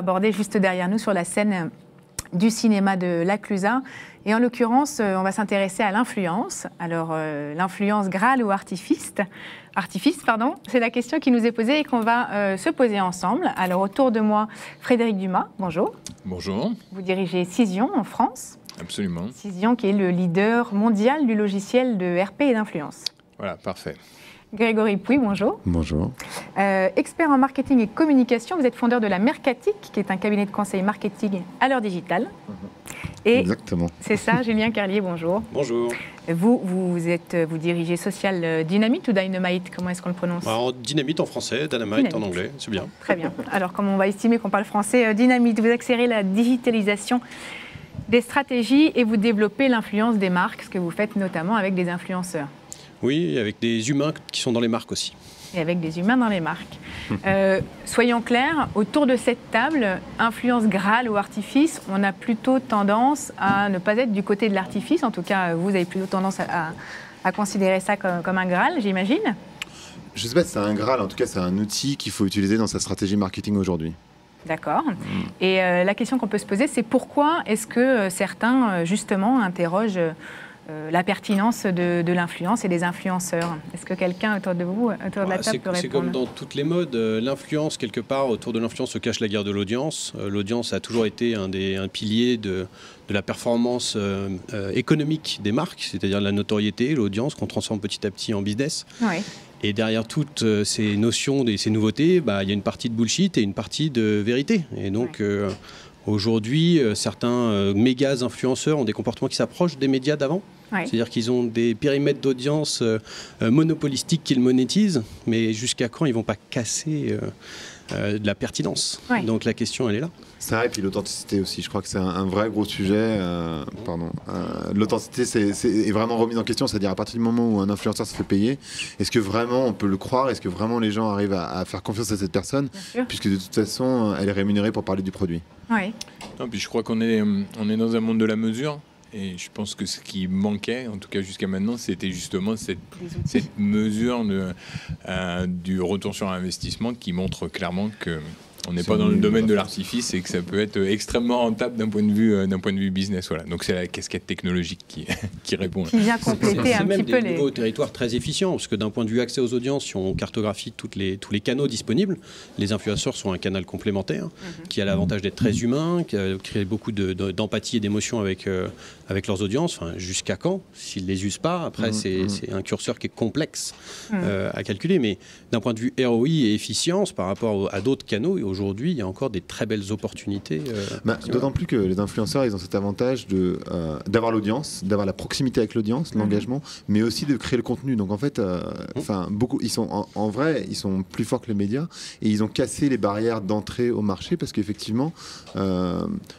aborder juste derrière nous sur la scène du cinéma de la Clusaz. Et en l'occurrence, on va s'intéresser à l'influence. Alors, l'influence Graal ou artifice, c'est la question qui nous est posée et qu'on va se poser ensemble. Alors, autour de moi, Frédéric Dumas, bonjour. Bonjour. Vous dirigez Cision en France. Absolument. Cision qui est le leader mondial du logiciel de RP et d'influence. Voilà, parfait. Grégory Pouy, bonjour. Bonjour. Expert en marketing et communication, vous êtes fondeur de la Mercatique, qui est un cabinet de conseil marketing à l'heure digitale. Et exactement. C'est ça, Julien Carlier, bonjour. Bonjour. Vous dirigez Social Dynamite ou Dynamite, comment est-ce qu'on le prononce? Alors, Dynamite en français, Dynamite en anglais, c'est bien. Très bien. Alors, comme on va estimer qu'on parle français, Dynamite, vous accélérez la digitalisation des stratégies et vous développez l'influence des marques, ce que vous faites notamment avec des influenceurs. Oui, avec des humains qui sont dans les marques aussi. Et avec des humains dans les marques. Soyons clairs, autour de cette table, influence Graal ou artifice, on a plutôt tendance à ne pas être du côté de l'artifice. En tout cas, vous avez plutôt tendance à considérer ça comme un Graal, j'imagine. Je ne sais pas si c'est un Graal, en tout cas c'est un outil qu'il faut utiliser dans sa stratégie marketing aujourd'hui. D'accord. Et la question qu'on peut se poser, c'est pourquoi est-ce que certains, justement, interrogent la pertinence de l'influence et des influenceurs? Est-ce que quelqu'un autour de vous, autour de la table, peut répondre? C'est comme dans toutes les modes. L'influence, quelque part, autour de l'influence se cache la guerre de l'audience. L'audience a toujours été un pilier de la performance économique des marques, c'est-à-dire la notoriété, l'audience qu'on transforme petit à petit en business. Oui. Et derrière toutes ces notions, ces nouveautés, il y a une partie de bullshit et une partie de vérité. Et donc, aujourd'hui, certains méga influenceurs ont des comportements qui s'approchent des médias d'avant. Ouais. C'est-à-dire qu'ils ont des périmètres d'audience monopolistiques qu'ils monétisent, mais jusqu'à quand ils ne vont pas casser de la pertinence. Ouais. Donc la question, elle est là. Ça, et puis l'authenticité aussi. Je crois que c'est un vrai gros sujet. L'authenticité est vraiment remise en question. C'est-à-dire à partir du moment où un influenceur se fait payer, est-ce que vraiment on peut le croire? Est-ce que vraiment les gens arrivent à faire confiance à cette personne? Puisque de toute façon, elle est rémunérée pour parler du produit. Oui. Non, puis je crois qu'on est dans un monde de la mesure. Et je pense que ce qui manquait, en tout cas jusqu'à maintenant, c'était justement cette mesure du retour sur investissement qui montre clairement qu'on n'est pas dans le domaine de l'artifice et que ça peut être extrêmement rentable d'un point de vue business. Voilà. Donc c'est la casquette technologique qui répond. Qui vient compléter un petit peu les nouveaux territoires très efficients, parce que d'un point de vue accès aux audiences, si on cartographie tous les canaux disponibles, les influenceurs sont un canal complémentaire qui a l'avantage d'être très humain, qui a créé beaucoup d'empathie et d'émotion avec leurs audiences. Enfin, jusqu'à quand? S'ils ne les usent pas, après c'est un curseur qui est complexe à calculer. Mais d'un point de vue ROI et efficience par rapport à d'autres canaux, aujourd'hui, il y a encore des très belles opportunités. D'autant plus que les influenceurs, ils ont cet avantage d'avoir l'audience, d'avoir la proximité avec l'audience, l'engagement, mais aussi de créer le contenu. Donc en fait, beaucoup, ils sont en vrai, ils sont plus forts que les médias et ils ont cassé les barrières d'entrée au marché parce qu'effectivement,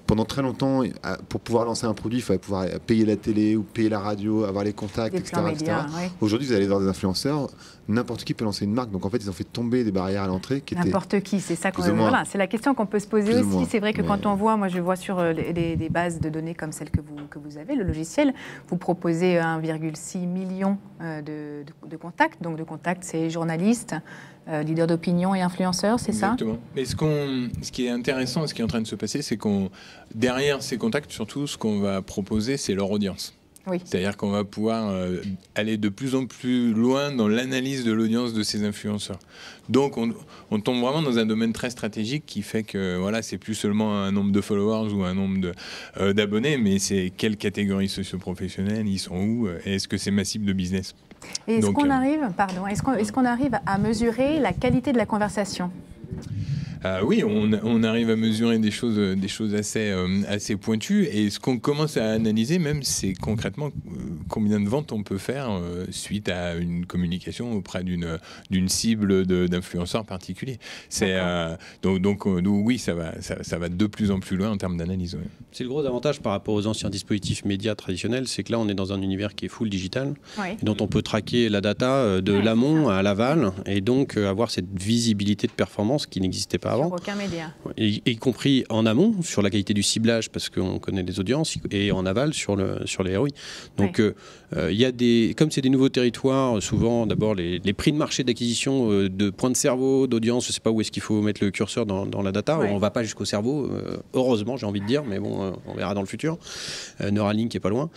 pendant très longtemps, pour pouvoir lancer un produit, il fallait pouvoir payer la télé ou payer la radio, avoir les contacts, etc. Ouais. Aujourd'hui, vous allez voir des influenceurs, n'importe qui peut lancer une marque. Donc en fait, ils ont fait tomber des barrières à l'entrée. N'importe qui, c'est ça qu'on voilà, c'est la question qu'on peut se poser aussi. C'est vrai que quand on voit, moi je vois sur des bases de données comme celle que vous avez, le logiciel, vous proposez 1,6 million de contacts. Donc de contacts, c'est journalistes, leaders d'opinion et influenceurs, c'est ça? Exactement. Mais ce qui est intéressant, ce qui est en train de se passer, c'est derrière ces contacts, surtout, ce qu'on va proposer, c'est leur audience. Oui. C'est-à-dire qu'on va pouvoir aller de plus en plus loin dans l'analyse de l'audience de ces influenceurs. Donc on tombe vraiment dans un domaine très stratégique qui fait que voilà, c'est plus seulement un nombre de followers ou un nombre d'abonnés, mais c'est quelle catégorie socio-professionnelle, ils sont où, et est-ce que c'est ma cible de business? Et est-ce qu'on arrive à mesurer la qualité de la conversation? Oui, on arrive à mesurer des choses assez pointues. Et ce qu'on commence à analyser même, c'est concrètement combien de ventes on peut faire suite à une communication auprès d'une cible d'influenceurs particuliers. Donc oui, ça va de plus en plus loin en termes d'analyse. Ouais. C'est le gros avantage par rapport aux anciens dispositifs médias traditionnels, c'est que là, on est dans un univers qui est full digital, et dont on peut traquer la data de l'amont à l'aval, et donc avoir cette visibilité de performance qui n'existait pas avant. Sur aucun média. Et y compris en amont, sur la qualité du ciblage, parce qu'on connaît les audiences, et en aval, sur les ROI. Donc, il y a comme c'est des nouveaux territoires, souvent, d'abord, les prix de marché d'acquisition de points de cerveau, d'audience, je ne sais pas où est-ce qu'il faut mettre le curseur dans la data, on ne va pas jusqu'au cerveau, heureusement, j'ai envie de dire, mais bon, on verra dans le futur. Neuralink est pas loin.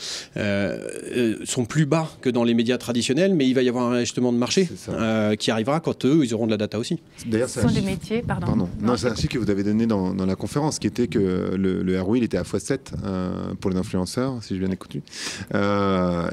Sont plus bas que dans les médias traditionnels, mais il va y avoir un ajustement de marché qui arrivera quand eux, ils auront de la data aussi. D'ailleurs, ce sont des métiers, pardon. Non, c'est un chiffre que vous avez donné dans la conférence, qui était que le ROI il était à x7 pour les influenceurs, si je bien écouté.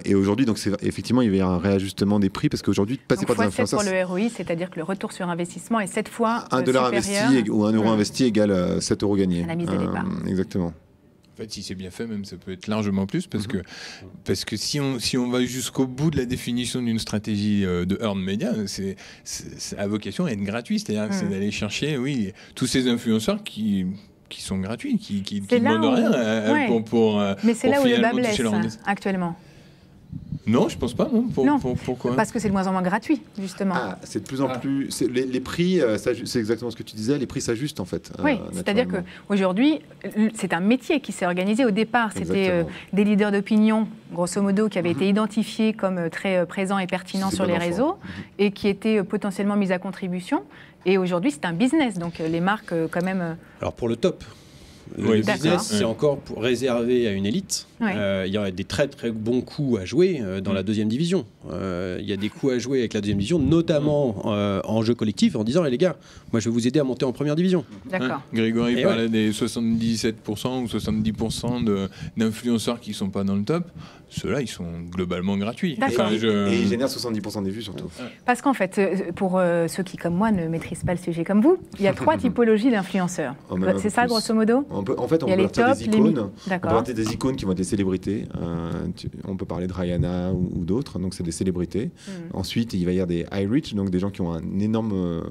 Et aujourd'hui, donc effectivement, il va y avoir un réajustement des prix, parce qu'aujourd'hui, passer par des influenceurs... pour le ROI, c'est-à-dire que le retour sur investissement est 7 fois $1 investi ou 1 euro investi égale 7 euros gagnés. À la mise de départ. Exactement. En fait, si c'est bien fait, même ça peut être largement plus, parce que si on va jusqu'au bout de la définition d'une stratégie de earned media, ça a vocation à être gratuit, c'est-à-dire que c'est d'aller chercher, tous ces influenceurs qui sont gratuits, qui ne demandent rien pour mais c'est là où le bas finalement blesse actuellement. Non, je pense pas. Non. Pourquoi ? Parce que c'est de moins en moins gratuit, justement. C'est de plus en plus. Les prix, c'est exactement ce que tu disais. Les prix s'ajustent en fait. Oui, c'est-à-dire qu'aujourd'hui, c'est un métier qui s'est organisé. Au départ, c'était des leaders d'opinion, grosso modo, qui avaient été identifiés comme très présents et pertinents sur les réseaux et qui étaient potentiellement mis à contribution. Et aujourd'hui, c'est un business. Donc les marques, quand même. Alors pour le top. Le business, c'est encore réservé à une élite. Il y a des très très bons coups à jouer dans la deuxième division. Il y a des coups à jouer avec la deuxième division, notamment en jeu collectif, en disant les gars, moi je vais vous aider à monter en première division. D'accord. Grégory parlait des 77% ou 70% d'influenceurs qui ne sont pas dans le top. Ceux-là, ils sont globalement gratuits. Et ils génèrent 70% des vues surtout. Parce qu'en fait, pour ceux qui, comme moi, ne maîtrisent pas le sujet comme vous, il y a 3 typologies d'influenceurs. C'est ça, grosso modo ? On peut partir des icônes. On peut partir des icônes qui vont être des célébrités. On peut parler de Rihanna ou d'autres. Donc, c'est des célébrités. Ensuite, il va y avoir des high reach, donc des gens qui ont un énorme...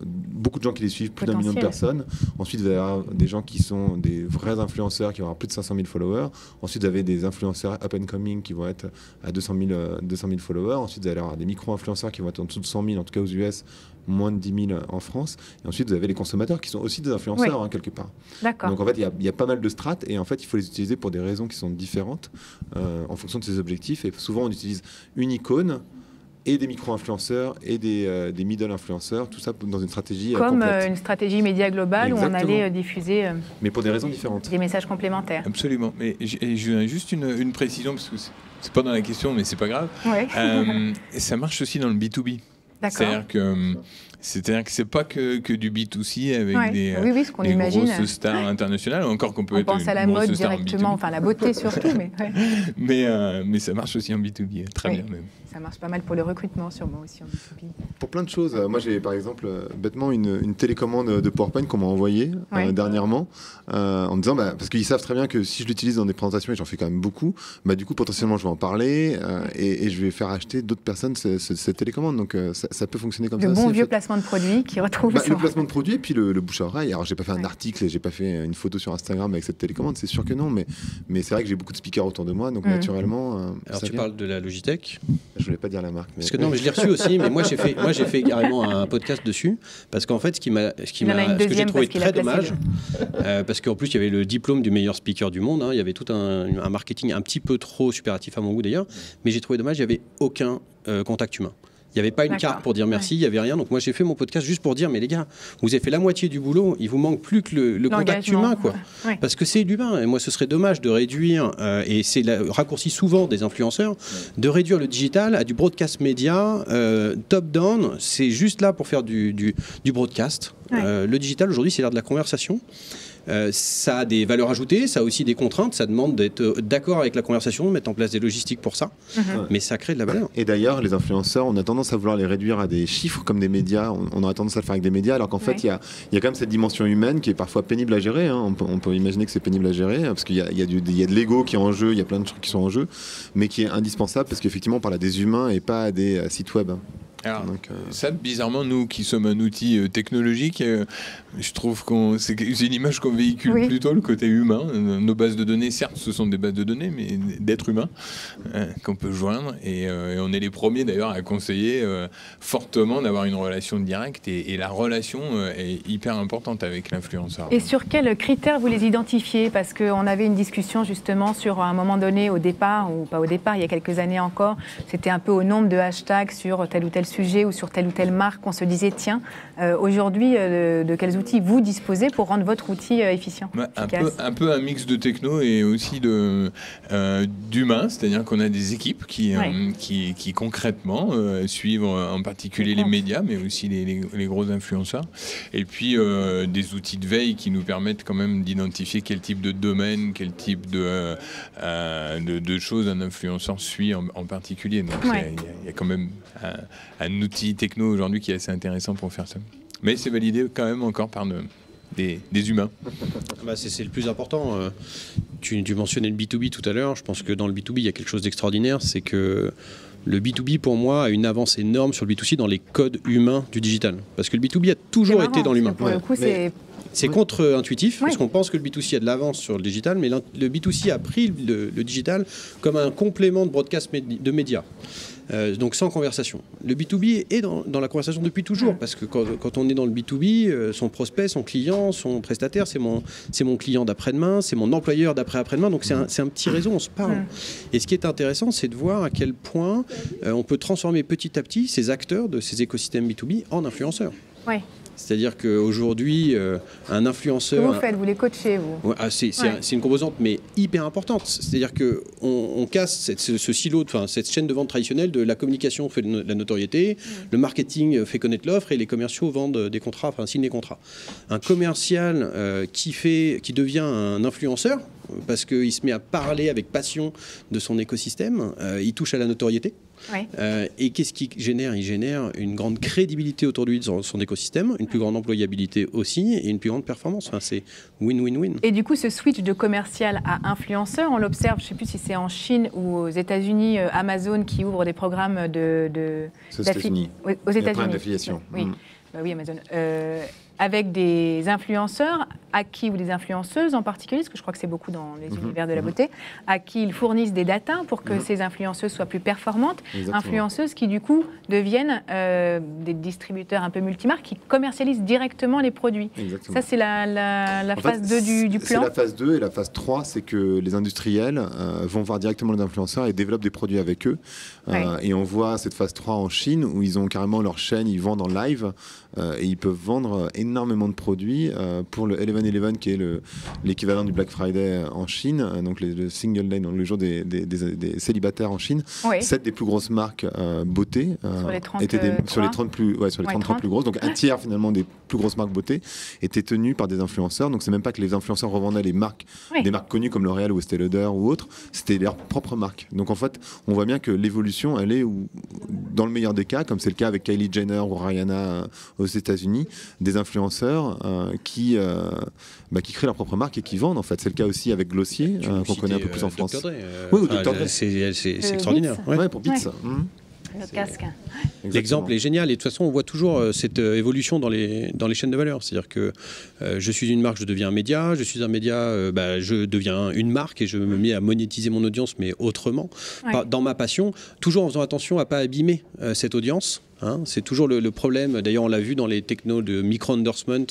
beaucoup de gens qui les suivent, plus d'1 million de personnes. Ensuite, il va y avoir des gens qui sont des vrais influenceurs qui vont avoir plus de 500 000 followers. Ensuite, vous avez des influenceurs up and coming qui vont être à 200 000 followers. Ensuite, vous allez avoir des micro-influenceurs qui vont être en dessous de 100 000, en tout cas aux US, moins de 10 000 en France. Et ensuite, vous avez les consommateurs qui sont aussi des influenceurs, quelque part. D'accord. Donc, en fait, il y a pas mal de strates et en fait, il faut les utiliser pour des raisons qui sont différentes en fonction de ses objectifs. Et souvent, on utilise une icône et des micro-influenceurs et des middle influenceurs, tout ça dans une stratégie comme complète. Une stratégie média globale. Exactement. Où on allait diffuser mais pour des raisons différentes. Des messages complémentaires. Absolument. Mais j'ai juste une précision, parce que c'est pas dans la question, mais c'est pas grave. Ça marche aussi dans le B2B. D'accord. C'est-à-dire que c'est pas que du B2C avec des grosses stars internationales, encore qu'on peut on être pense à la mode directement, enfin la beauté surtout, mais ça marche aussi en B2B, très bien même. Ça marche pas mal pour le recrutement sûrement aussi en B2B. Pour plein de choses. Moi j'ai par exemple bêtement une télécommande de PowerPoint qu'on m'a envoyée dernièrement en me disant parce qu'ils savent très bien que si je l'utilise dans des présentations et j'en fais quand même beaucoup, du coup potentiellement je vais en parler et je vais faire acheter d'autres personnes cette télécommande. Donc ça peut fonctionner comme ça. Le bon vieux placement de produit qui retrouve le placement de produit et puis le bouche à oreille. Alors j'ai pas fait un article et j'ai pas fait une photo sur Instagram avec cette télécommande, c'est sûr que non, mais c'est vrai que j'ai beaucoup de speakers autour de moi, donc naturellement. Alors tu parles de la Logitech. Je voulais pas dire la marque. Parce que non, mais je l'ai reçu aussi, mais moi j'ai fait carrément un podcast dessus parce qu'en fait ce que j'ai trouvé très dommage, parce qu'en plus il y avait le diplôme du meilleur speaker du monde, il y avait tout un marketing un petit peu trop superlatif à mon goût d'ailleurs, mais j'ai trouvé dommage, il n'y avait aucun contact humain. Il n'y avait pas une carte pour dire merci, il n'y avait rien. Donc moi j'ai fait mon podcast juste pour dire mais les gars, vous avez fait la moitié du boulot, il vous manque plus que le contact humain, quoi. Parce que c'est l'humain. Et moi ce serait dommage de réduire, et c'est le raccourci souvent des influenceurs, de réduire le digital à du broadcast média, top-down. C'est juste là pour faire du broadcast. Le digital aujourd'hui c'est l'ère de la conversation. Ça a des valeurs ajoutées, ça a aussi des contraintes, ça demande d'être d'accord avec la conversation, de mettre en place des logistiques pour ça, mais ça crée de la valeur. Et d'ailleurs, les influenceurs, on a tendance à vouloir les réduire à des chiffres comme des médias, on aurait tendance à le faire avec des médias, alors qu'en fait, il y a quand même cette dimension humaine qui est parfois pénible à gérer, on peut imaginer que c'est pénible à gérer, parce qu'il y a de l'ego qui est en jeu, il y a plein de trucs qui sont en jeu, mais qui est indispensable, parce qu'effectivement, on parle à des humains et pas à des sites web. Alors, ça, bizarrement, nous qui sommes un outil technologique, je trouve c'est une image qu'on véhicule plutôt le côté humain. Nos bases de données, certes, ce sont des bases de données, mais d'êtres humains qu'on peut joindre. Et on est les premiers d'ailleurs à conseiller fortement d'avoir une relation directe. Et la relation est hyper importante avec l'influenceur. Et sur quels critères vous les identifiez? Parce qu'on avait une discussion justement sur un moment donné, au départ, ou pas au départ, il y a quelques années encore, c'était un peu au nombre de hashtags sur tel ou tel sujet ou sur telle ou telle marque, on se disait tiens, aujourd'hui, de quels outils vous disposez pour rendre votre outil efficient, un peu un mix de techno et aussi d'humain, c'est-à-dire qu'on a des équipes qui concrètement suivent en particulier les médias, mais aussi les gros influenceurs, et puis des outils de veille qui nous permettent quand même d'identifier quel type de domaine, quel type de choses un influenceur suit en particulier. Donc il y a quand même un outil techno aujourd'hui qui est assez intéressant pour faire ça. Mais c'est validé quand même encore par des humains. C'est le plus important. Tu mentionnais le B2B tout à l'heure. Je pense que dans le B2B, il y a quelque chose d'extraordinaire. C'est que le B2B, pour moi, a une avance énorme sur le B2C dans les codes humains du digital. Parce que le B2B a toujours été dans l'humain. Pour le coup, c'est contre-intuitif, parce qu'on pense que le B2C a de l'avance sur le digital, mais le B2C a pris le digital comme un complément de broadcast de médias. Donc sans conversation. Le B2B est dans la conversation depuis toujours, parce que quand on est dans le B2B, son prospect, son client, son prestataire, c'est mon client d'après-demain, c'est mon employeur d'après-après-demain, donc c'est un petit réseau, on se parle. Et ce qui est intéressant, c'est de voir à quel point on peut transformer petit à petit ces acteurs de ces écosystèmes B2B en influenceurs. Oui. C'est-à-dire qu'aujourd'hui, un influenceur... Vous faites, vous les coachez, vous. C'est une composante, mais hyper importante. C'est-à-dire qu'on casse ce silo, cette chaîne de vente traditionnelle de la communication fait de la notoriété, le marketing fait connaître l'offre et les commerciaux vendent des contrats, signent des contrats. Un commercial qui devient un influenceur, parce qu'il se met à parler avec passion de son écosystème, il touche à la notoriété. Et qu'est-ce qu'il génère? Il génère une grande crédibilité autour de lui, de son écosystème, une plus grande employabilité aussi et une plus grande performance. C'est win-win-win. Et du coup, ce switch de commercial à influenceur, on l'observe, je ne sais plus si c'est en Chine ou aux États-Unis, Amazon qui ouvre des programmes aux États-Unis. Aux États-Unis. D'affiliation. Oui, Amazon. Avec des influenceurs à qui, ou des influenceuses en particulier, parce que je crois que c'est beaucoup dans les univers de la beauté, à qui ils fournissent des datas pour que ces influenceuses soient plus performantes. Exactement. Influenceuses qui, du coup, deviennent des distributeurs un peu multimarques qui commercialisent directement les produits. Exactement. Ça, c'est la phase 2 du plan. C'est la phase 2 et la phase 3, c'est que les industriels vont voir directement les influenceurs et développent des produits avec eux. Et on voit cette phase 3 en Chine où ils ont carrément leur chaîne, ils vendent en live et ils peuvent vendre énormément de produits pour le 11/11 qui est l'équivalent du Black Friday en Chine, donc le Single Day, donc le jour des célibataires en Chine. 7 des plus grosses marques beauté étaient sur les 30 plus grosses, donc un tiers finalement des plus grosses marques beauté étaient tenues par des influenceurs. Donc c'est même pas que les influenceurs revendaient les marques, des marques connues comme L'Oréal ou Estée Lauder ou autres, c'était leurs propres marques. Donc en fait, on voit bien que l'évolution, elle est dans le meilleur des cas, comme c'est le cas avec Kylie Jenner ou Rihanna aux États-Unis, des influenceurs qui créent leur propre marque et qui vendent. En fait, c'est le cas aussi avec Glossier, qu'on connaît un peu plus en France. Oui, Dr. Dre. C'est extraordinaire. Pour Beats. Le casque. L'exemple est génial et de toute façon on voit toujours cette évolution dans les chaînes de valeur. C'est-à-dire que je suis une marque, je deviens un média, je suis un média, je deviens une marque et je me mets à monétiser mon audience mais autrement, dans ma passion, toujours en faisant attention à ne pas abîmer cette audience. C'est toujours le problème. D'ailleurs, on l'a vu dans les technos de micro-endorsement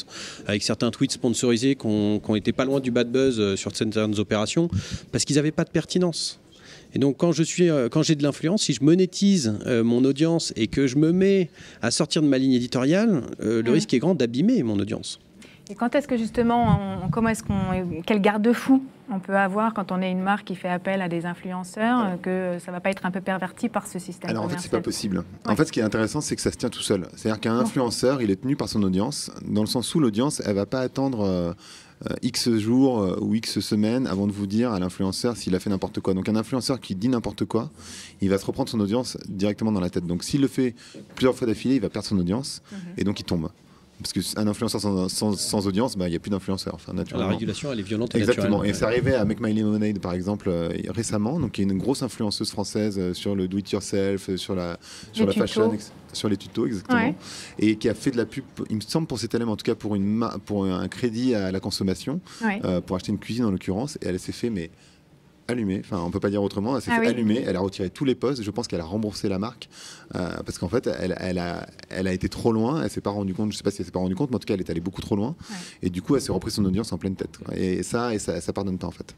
avec certains tweets sponsorisés qui ont été pas loin du bad buzz sur certaines opérations parce qu'ils n'avaient pas de pertinence. Et donc, quand j'ai de l'influence, si je monétise mon audience et que je me mets à sortir de ma ligne éditoriale, le risque est grand d'abîmer mon audience. Et quand est-ce que justement, quel garde-fou on peut avoir quand on est une marque qui fait appel à des influenceurs, que ça ne va pas être un peu perverti par ce système commercial? En fait, c'est pas possible. En fait, ce qui est intéressant, c'est que ça se tient tout seul. C'est-à-dire qu'un influenceur, il est tenu par son audience, dans le sens où l'audience, elle ne va pas attendre X jours ou X semaines avant de vous dire à l'influenceur s'il a fait n'importe quoi. Donc un influenceur qui dit n'importe quoi, il va se reprendre son audience directement dans la tête. Donc s'il le fait plusieurs fois d'affilée, il va perdre son audience et donc il tombe. parce qu'un influenceur sans audience, il n'y a plus d'influenceur. Enfin, naturellement. La régulation, elle est violente et Exactement. naturelle. Et c'est arrivé à Make My Lemonade, par exemple, récemment. Donc, il y a une grosse influenceuse française sur le do-it-yourself, sur la fashion, sur les tutos, exactement. Ouais. Et qui a fait de la pub, il me semble, pour cet élément, en tout cas pour un crédit à la consommation, Ouais. pour acheter une cuisine en l'occurrence. Et elle s'est fait, mais allumée, enfin on peut pas dire autrement, elle s'est fait oui. allumer, elle a retiré tous les posts, je pense qu'elle a remboursé la marque parce qu'en fait elle a été trop loin, elle s'est pas rendue compte, je sais pas si elle s'est pas rendue compte, mais en tout cas elle est allée beaucoup trop loin et du coup elle s'est repris son audience en pleine tête et ça pardonne pas en fait.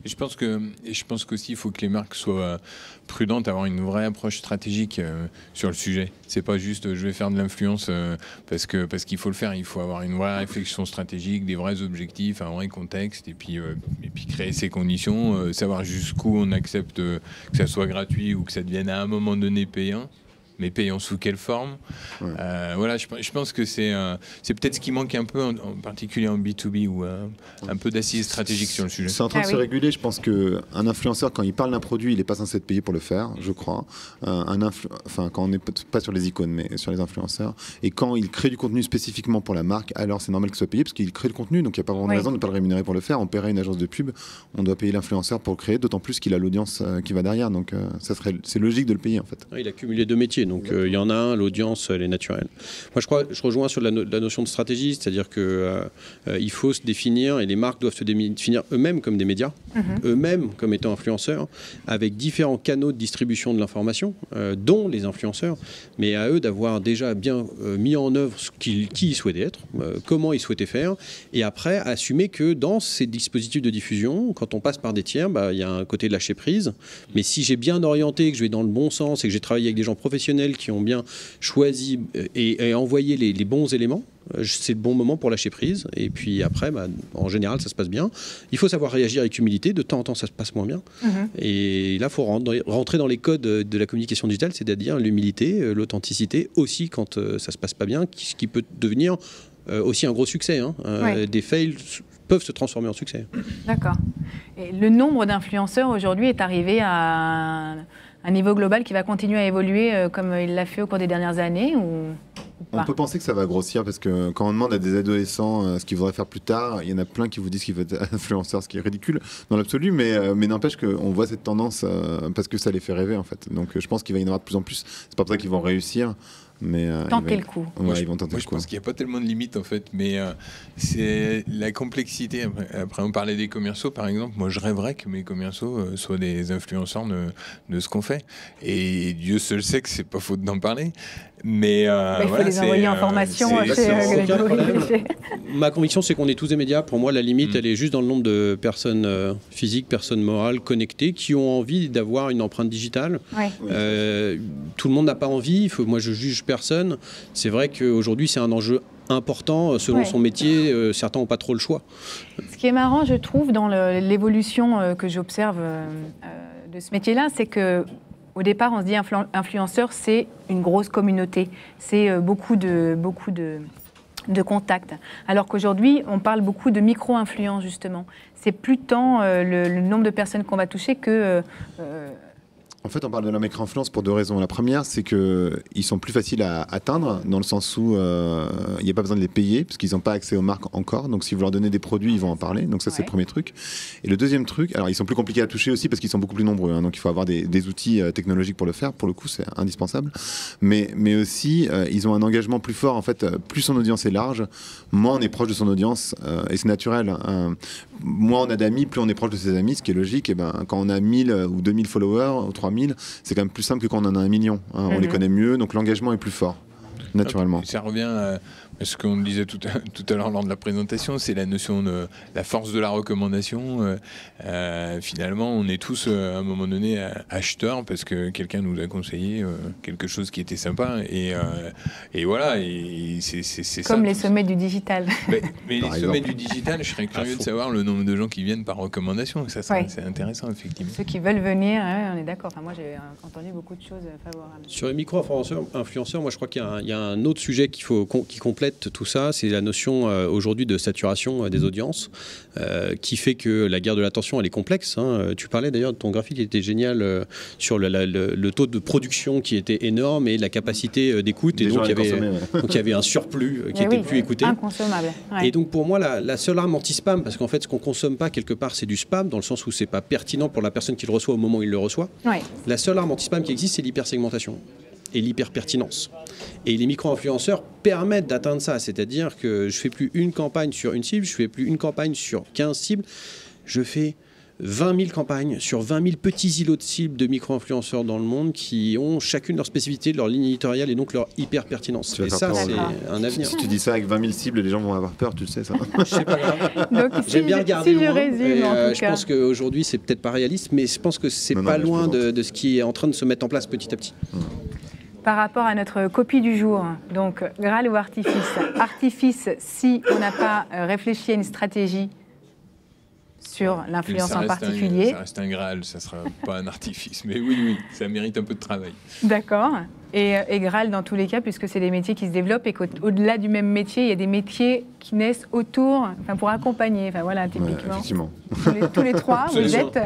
Je pense qu'aussi il faut que les marques soient prudentes, avoir une vraie approche stratégique sur le sujet. C'est pas juste je vais faire de l'influence parce qu'il faut le faire. Il faut avoir une vraie réflexion stratégique, des vrais objectifs, un vrai contexte et puis créer ces conditions, savoir jusqu'où on accepte que ça soit gratuit ou que ça devienne à un moment donné payant. Mais payant sous quelle forme? Voilà, je pense que c'est peut-être ce qui manque un peu, en particulier en B2B, ou un peu d'assises stratégiques sur le sujet. C'est en train de se réguler. Je pense qu'un influenceur, quand il parle d'un produit, il n'est pas censé être payé pour le faire, je crois. Quand on n'est pas sur les icônes, mais sur les influenceurs. Et quand il crée du contenu spécifiquement pour la marque, alors c'est normal qu'il soit payé, parce qu'il crée le contenu, donc il n'y a pas vraiment de raison de ne pas le rémunérer pour le faire. On paierait une agence de pub, on doit payer l'influenceur pour le créer, d'autant plus qu'il a l'audience qui va derrière. Donc c'est logique de le payer, en fait. Il a cumulé deux métiers. Donc il y en a un, l'audience, elle est naturelle. Moi, je rejoins sur la notion de stratégie, c'est-à-dire que il faut se définir, et les marques doivent se définir eux-mêmes comme des médias, eux-mêmes comme étant influenceurs, avec différents canaux de distribution de l'information, dont les influenceurs, mais à eux d'avoir déjà bien mis en œuvre qui ils souhaitaient être, comment ils souhaitaient faire, et après assumer que dans ces dispositifs de diffusion, quand on passe par des tiers, il y a un côté de lâcher prise, mais si j'ai bien orienté, que je vais dans le bon sens, et que j'ai travaillé avec des gens professionnels qui ont bien choisi et envoyé les bons éléments, c'est le bon moment pour lâcher prise. Et puis après, en général, ça se passe bien. Il faut savoir réagir avec humilité. De temps en temps, ça se passe moins bien. Et là, il faut rentrer dans les codes de la communication digitale, c'est-à-dire l'humilité, l'authenticité, aussi quand ça se passe pas bien, ce qui peut devenir aussi un gros succès. Des fails peuvent se transformer en succès. D'accord. Et le nombre d'influenceurs aujourd'hui est arrivé à un niveau global qui va continuer à évoluer comme il l'a fait au cours des dernières années ou On peut penser que ça va grossir parce que quand on demande à des adolescents ce qu'ils voudraient faire plus tard, il y en a plein qui vous disent qu'ils veulent être influenceurs, ce qui est ridicule dans l'absolu, mais n'empêche qu'on voit cette tendance parce que ça les fait rêver en fait. Donc je pense qu'il va y en avoir de plus en plus. C'est pas pour ça qu'ils vont réussir. Mais tenter le coup. Ils vont tenter le coup. Je pense qu'il n'y a pas tellement de limites en fait, mais c'est la complexité. Après, on parlait des commerciaux par exemple. Moi, je rêverais que mes commerciaux soient des influenceurs de ce qu'on fait. Et Dieu seul sait que c'est pas faute d'en parler. Mais il faut les envoyer en formation. Ma conviction, c'est qu'on est tous des médias. Pour moi, la limite, elle est juste dans le nombre de personnes physiques, personnes morales, connectées, qui ont envie d'avoir une empreinte digitale. Tout le monde n'a pas envie. Moi, je juge personne. C'est vrai qu'aujourd'hui, c'est un enjeu important. Selon son métier, certains n'ont pas trop le choix. Ce qui est marrant, je trouve, dans l'évolution que j'observe de ce métier-là, c'est que au départ, on se dit influenceur, c'est une grosse communauté, c'est beaucoup de contacts. Alors qu'aujourd'hui, on parle beaucoup de micro-influence, justement. C'est plus tant le nombre de personnes qu'on va toucher que... En fait, on parle de la micro-influence pour deux raisons. La première, c'est qu'ils sont plus faciles à atteindre, dans le sens où il n'y a pas besoin de les payer, parce qu'ils n'ont pas accès aux marques encore. Donc, si vous leur donnez des produits, ils vont en parler. Donc, ça, c'est le premier truc. Et le deuxième truc, alors, ils sont plus compliqués à toucher aussi, parce qu'ils sont beaucoup plus nombreux. Donc, il faut avoir des outils technologiques pour le faire. Pour le coup, c'est indispensable. Mais aussi, ils ont un engagement plus fort. En fait, plus son audience est large, moins on est proche de son audience. Et c'est naturel. Moins on a d'amis, plus on est proche de ses amis, ce qui est logique. Et quand on a 1000 ou 2000 followers, ou 3000, c'est quand même plus simple que quand on en a 1 million. On les connaît mieux, donc l'engagement est plus fort, naturellement. Ça revient à ce qu'on disait tout à l'heure lors de la présentation, c'est la notion de la force de la recommandation. Finalement, on est tous à un moment donné acheteurs parce que quelqu'un nous a conseillé quelque chose qui était sympa. Et voilà, et c'est comme ça, les sommets du digital. Mais les sommets du digital, je serais curieux de savoir le nombre de gens qui viennent par recommandation. Ça, c'est intéressant, effectivement. Ceux qui veulent venir, on est d'accord. Enfin, moi, j'ai entendu beaucoup de choses favorables. Sur les micro-influenceurs, moi, je crois qu'il y a un autre sujet qui complète fait, tout ça, c'est la notion aujourd'hui de saturation des audiences qui fait que la guerre de l'attention, elle est complexe. Tu parlais d'ailleurs de ton graphique qui était génial sur le taux de production qui était énorme et la capacité d'écoute. Et donc, il y avait un surplus qui était plus écouté. Inconsommable. Ouais. Et donc, pour moi, la seule arme anti-spam, parce qu'en fait, ce qu'on consomme pas, quelque part, c'est du spam, dans le sens où c'est pas pertinent pour la personne qui le reçoit au moment où il le reçoit. Ouais. La seule arme anti-spam qui existe, c'est l'hypersegmentation et l'hyperpertinence. Et les micro-influenceurs permettent d'atteindre ça, c'est-à-dire que je fais plus une campagne sur une cible, je fais plus une campagne sur 15 cibles, je fais 20 000 campagnes sur 20 000 petits îlots de cibles de micro-influenceurs dans le monde qui ont chacune leur spécificité, leur ligne éditoriale et donc leur hyper-pertinence. Et ça, c'est un avenir. Si tu dis ça avec 20 000 cibles, les gens vont avoir peur, tu le sais ça. Je sais pas grave. J'aime bien regarder loin. Je pense qu'aujourd'hui, c'est peut-être pas réaliste, mais je pense que c'est pas loin de ce qui est en train de se mettre en place petit à petit. Par rapport à notre copie du jour, donc Graal ou Artifice. Artifice, si on n'a pas réfléchi à une stratégie sur l'influence en particulier. Ça reste un Graal, ça ne sera pas un artifice. Mais oui, ça mérite un peu de travail. D'accord. Et Graal dans tous les cas, puisque c'est des métiers qui se développent et qu'au-delà du même métier, il y a des métiers qui naissent autour, pour accompagner. Enfin voilà, typiquement. Ouais, effectivement. Tous les trois, vous êtes.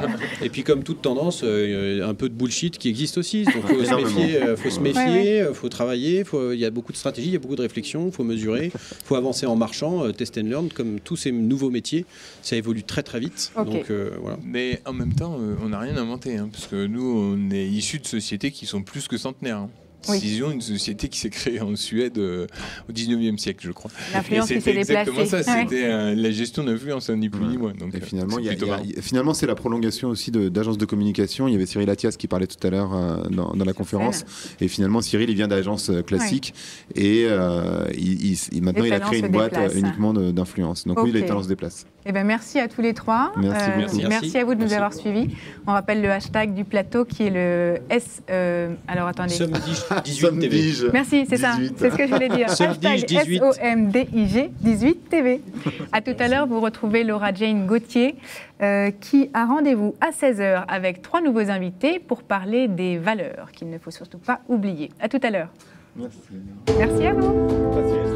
Et puis comme toute tendance, un peu de bullshit qui existe aussi. Donc faut se méfier, faut travailler, il y a beaucoup de stratégies, il y a beaucoup de réflexions, il faut mesurer, il faut avancer en marchant, test and learn, comme tous ces nouveaux métiers, ça évolue très très vite. Okay. Donc, voilà. Mais en même temps, on n'a rien inventé, parce que nous, on est issus de sociétés qui sont plus que centenaires. Oui. Cision, une société qui s'est créée en Suède au 19e siècle, je crois. L'influence qui s'est déplacée. Exactement ça, c'était la gestion d'influence, ni plus ni moins. Donc, et finalement, c'est la prolongation aussi d'agences de communication. Il y avait Cyril Attias qui parlait tout à l'heure dans la conférence. Et finalement, Cyril, il vient d'agences classiques. Et maintenant, il a créé une boîte uniquement d'influence. Donc oui, les talents se déplacent. Eh ben, merci à tous les trois. Merci à vous de nous avoir suivis. On rappelle le hashtag du plateau qui est le S... alors attendez. SOMDIG18TV. Merci, c'est ça. C'est ce que je voulais dire. Hashtag SOMDIG 18 TV. À tout à l'heure, vous retrouvez Laura Jane Gauthier qui a rendez-vous à 16h avec 3 nouveaux invités pour parler des valeurs qu'il ne faut surtout pas oublier. À tout à l'heure. Merci. Merci à vous. Merci.